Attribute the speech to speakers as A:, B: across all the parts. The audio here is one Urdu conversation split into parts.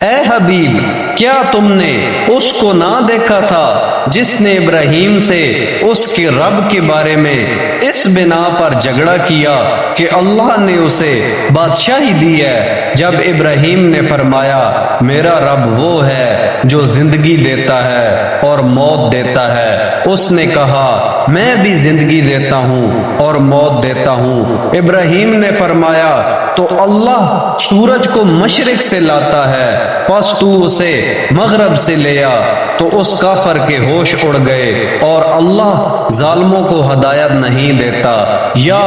A: اے حبیب، کیا تم نے اس کو نہ دیکھا تھا جس نے ابراہیم سے اس کے رب کے بارے میں اس بنا پر جھگڑا کیا کہ اللہ نے اسے بادشاہی دی ہے، جب ابراہیم نے فرمایا میرا رب وہ ہے جو زندگی دیتا ہے اور موت دیتا ہے۔ اس نے کہا میں بھی زندگی دیتا ہوں اور موت دیتا ہوں۔ ابراہیم نے فرمایا تو اللہ سورج کو مشرق سے لاتا ہے، پس تو اسے مغرب سے لے آ۔ تو اس کافر کے ہوش اڑ گئے، اور اللہ ظالموں کو ہدایت نہیں دیتا۔ یا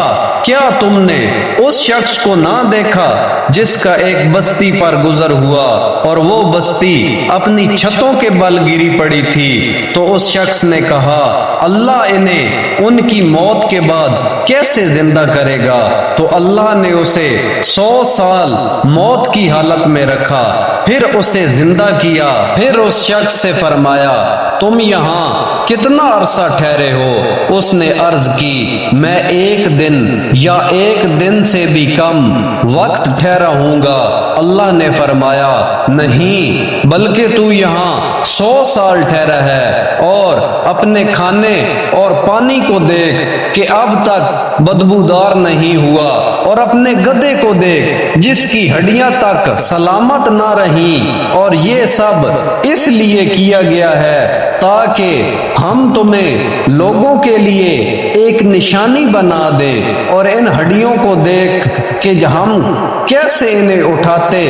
A: کیا تم نے اس شخص کو نہ دیکھا جس کا ایک بستی پر گزر ہوا اور وہ بستی اپنی چھتوں کے بل گری پڑی تھی؟ تو اس شخص نے کہا اللہ انہیں ان کی موت کے بعد کیسے زندہ کرے گا؟ تو اللہ نے اسے 100 سال موت کی حالت میں رکھا، پھر اسے زندہ کیا۔ پھر اس شخص سے فرمایا تم یہاں کتنا عرصہ ٹھہرے ہو؟ اس نے عرض کی میں 1 دن یا 1 دن سے بھی کم وقت ٹھہرا ہوں گا۔ اللہ نے فرمایا نہیں، بلکہ تو یہاں 100 سال ٹھہرا ہے، اور اپنے کھانے اور پانی کو دیکھ کہ اب تک بدبودار نہیں ہوا، اور اپنے گدھے کو دیکھ جس کی ہڈیاں تک سلامت نہ رہیں، اور یہ سب اس لیے کیا گیا ہے تاکہ ہم تمہیں لوگوں کے لیے ایک نشانی بنا دیں، اور ان ہڈیوں کو دیکھ کہ ہم کیسے انہیں اٹھاتے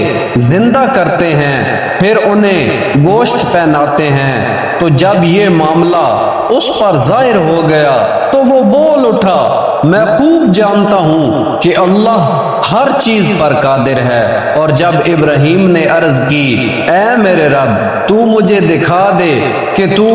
A: زندہ کرتے ہیں، پھر انہیں گوشت پہناتے ہیں۔ تو جب یہ معاملہ اس پر ظاہر ہو گیا تو وہ بول اٹھا میں خوب جانتا ہوں کہ اللہ ہر چیز پر قادر ہے۔ اور جب ابراہیم نے عرض کی اے میرے رب تو مجھے دکھا دے کہ تو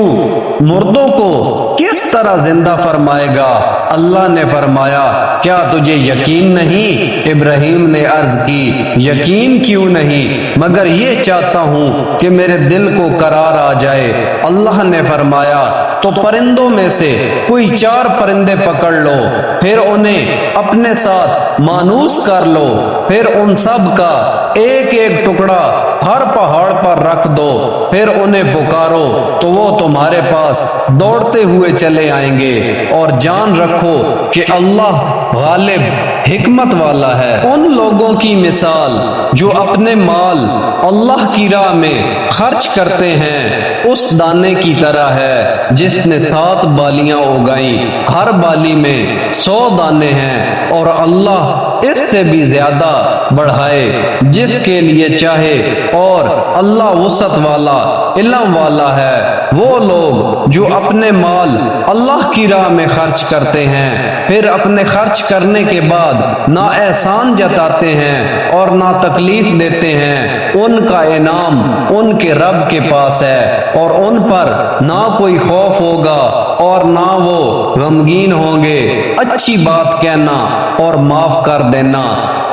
A: مردوں کو کس طرح زندہ فرمائے گا؟ اللہ نے فرمایا کیا تجھے یقین نہیں؟ ابراہیم نے عرض کی یقین کیوں نہیں، مگر یہ چاہتا ہوں کہ میرے دل کو قرار آ جائے۔ اللہ نے فرمایا تو پرندوں میں سے کوئی 4 پرندے پکڑ لو، پھر انہیں اپنے ساتھ مانوس کر لو، پھر ان سب کا ایک ایک ٹکڑا ہر پہاڑ پر رکھ دو، پھر انہیں پکارو تو وہ تمہارے پاس دوڑتے ہوئے چلے آئیں گے، اور جان رکھو کہ اللہ غالب حکمت والا ہے۔ ان لوگوں کی مثال جو اپنے مال اللہ کی راہ میں خرچ کرتے ہیں اس دانے کی طرح ہے جس نے 7 بالیاں اگائیں، ہر بالی میں 100 دانے ہیں، اور اللہ اس سے بھی زیادہ بڑھائے جس کے لیے چاہے، اور اللہ وسعت والا علم والا ہے۔ وہ لوگ جو اپنے مال اللہ کی راہ میں خرچ کرتے ہیں، پھر اپنے خرچ کرنے کے بعد نہ احسان جتاتے ہیں اور نہ تکلیف دیتے ہیں، ان کا انعام ان کے رب کے پاس ہے، اور ان پر نہ کوئی خوف ہوگا اور نہ وہ غمگین ہوں گے۔ اچھی بات کہنا اور معاف کر دینا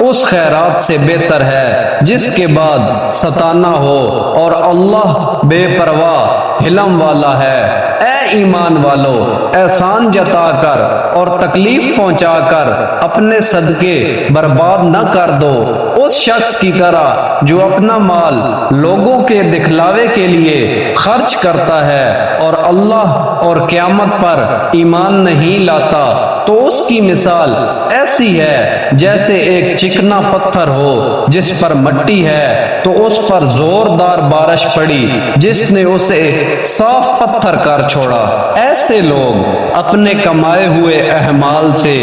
A: اس خیرات سے بہتر ہے جس کے بعد ستانا ہو، اور اللہ بے پرواہ علم والا ہے۔ اے ایمان والو، احسان جتا کر اور تکلیف پہنچا کر اپنے صدقے برباد نہ کر دو اس شخص کی طرح جو اپنا مال لوگوں کے دکھلاوے کے لیے خرچ کرتا ہے اور اللہ اور قیامت پر ایمان نہیں لاتا، تو اس کی مثال ایسی ہے جیسے ایک چکنا پتھر ہو جس پر مٹی ہے، تو اس پر زوردار بارش پڑی جس نے اسے صاف پتھر کر چھوڑا۔ ایسے لوگ اپنے کمائے ہوئے اعمال سے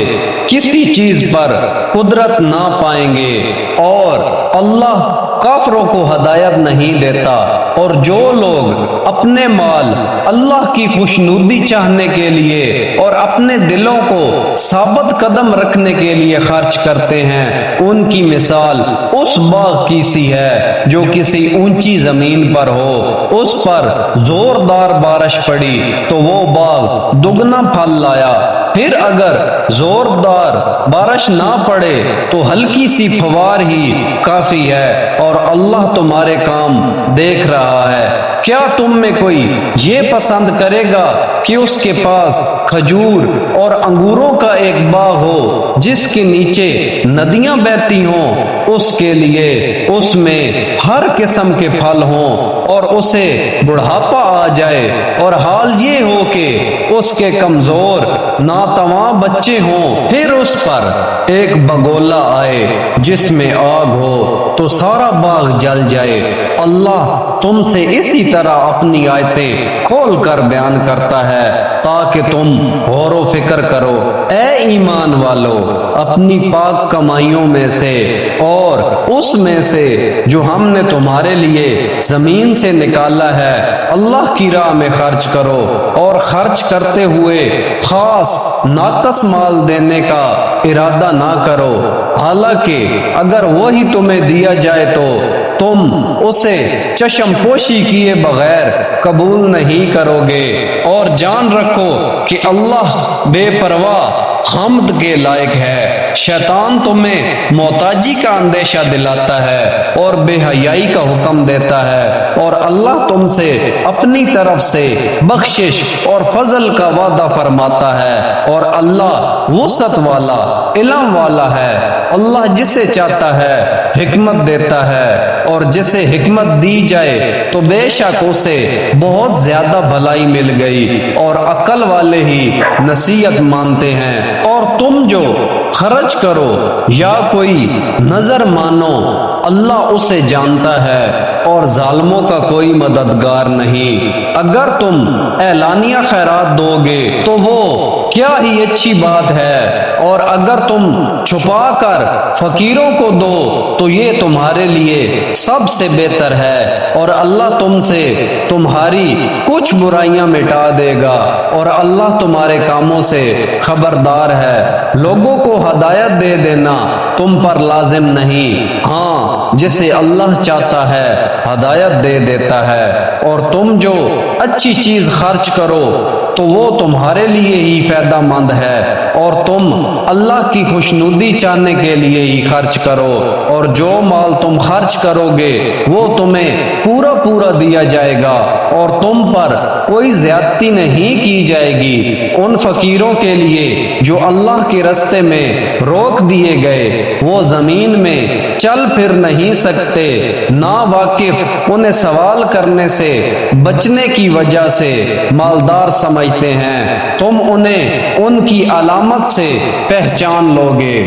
A: کسی چیز پر قدرت نہ پائیں گے، اور اللہ کافروں کو ہدایت نہیں دیتا۔ اور جو لوگ اپنے مال اللہ کی خوشنودی چاہنے کے لیے اور اپنے دلوں کو ثابت قدم رکھنے کے لیے خرچ کرتے ہیں، ان کی مثال اس باغ کی سی ہے جو کسی اونچی زمین پر ہو، اس پر زوردار بارش پڑی تو وہ باغ دگنا پھل لایا، پھر اگر زوردار بارش نہ پڑے تو ہلکی سی فوار ہی کافی ہے، اور اللہ تمہارے کام دیکھ رہا ہے۔ کیا تم میں کوئی یہ پسند کرے گا کہ اس کے پاس کھجور اور انگوروں کا ایک باغ ہو جس کے نیچے ندیاں بہتی ہوں، اس کے لیے اس میں ہر قسم کے پھل ہوں، اور اسے بڑھاپا آ جائے اور حال یہ ہو کہ اس کے کمزور ناتواں بچے ہوں، پھر اس پر ایک بگولا آئے جس میں آگ ہو تو سارا باغ جل جائے۔ اللہ تم سے اسی طرح اپنی آیتیں کھول کر بیان کرتا ہے تاکہ تم غور و فکر کرو۔ اے ایمان والو، اپنی پاک کمائیوں میں سے اور اس میں سے جو ہم نے تمہارے لیے زمین سے نکالا ہے اللہ کی راہ میں خرچ کرو، اور خرچ کرتے ہوئے خاص ناقص مال دینے کا ارادہ نہ کرو، حالانکہ اگر وہی تمہیں دیا جائے تو تم اسے چشم پوشی کیے بغیر قبول نہیں کرو گے، اور جان رکھو کہ اللہ بے پرواہ حمد کے لائق ہے۔ شیطان تمہیں محتاجی کا اندیشہ دلاتا ہے اور بے حیائی کا حکم دیتا ہے، اور اللہ تم سے اپنی طرف سے بخشش اور فضل کا وعدہ فرماتا ہے، اور اللہ وسعت والا علم والا ہے۔ اللہ جسے چاہتا ہے حکمت دیتا ہے، اور جسے حکمت دی جائے تو بے شک اسے بہت زیادہ بھلائی مل گئی، اور عقل والے ہی نصیحت مانتے ہیں۔ اور تم جو خرچ کرو یا کوئی نظر مانو اللہ اسے جانتا ہے، اور ظالموں کا کوئی مددگار نہیں۔ اگر تم اعلانیہ خیرات دو گے تو وہ کیا ہی اچھی بات ہے، اور اگر تم چھپا کر فقیروں کو دو تو یہ تمہارے لیے سب سے بہتر ہے، اور اللہ تم سے تمہاری کچھ برائیاں مٹا دے گا، اور اللہ تمہارے کاموں سے خبردار ہے۔ لوگوں کو ہدایت دے دینا تم پر لازم نہیں، ہاں جسے اللہ چاہتا ہے ہدایت دے دیتا ہے۔ اور تم جو اچھی چیز خرچ کرو تو وہ تمہارے لیے ہی فائدہ مند ہے، اور تم اللہ کی خوشنودی چاہنے کے لیے ہی خرچ کرو، اور جو مال تم خرچ کرو گے وہ تمہیں پورا پورا دیا جائے گا، اور تم پر کوئی زیادتی نہیں کی جائے گی۔ ان فقیروں کے لیے جو اللہ کے راستے میں روک دیے گئے، وہ زمین میں چل پھر نہیں سکتے، نا واقف انہیں سوال کرنے سے بچنے کی وجہ سے مالدار سمجھتے ہیں، تم انہیں ان کی علامت سے پہچان لوگے۔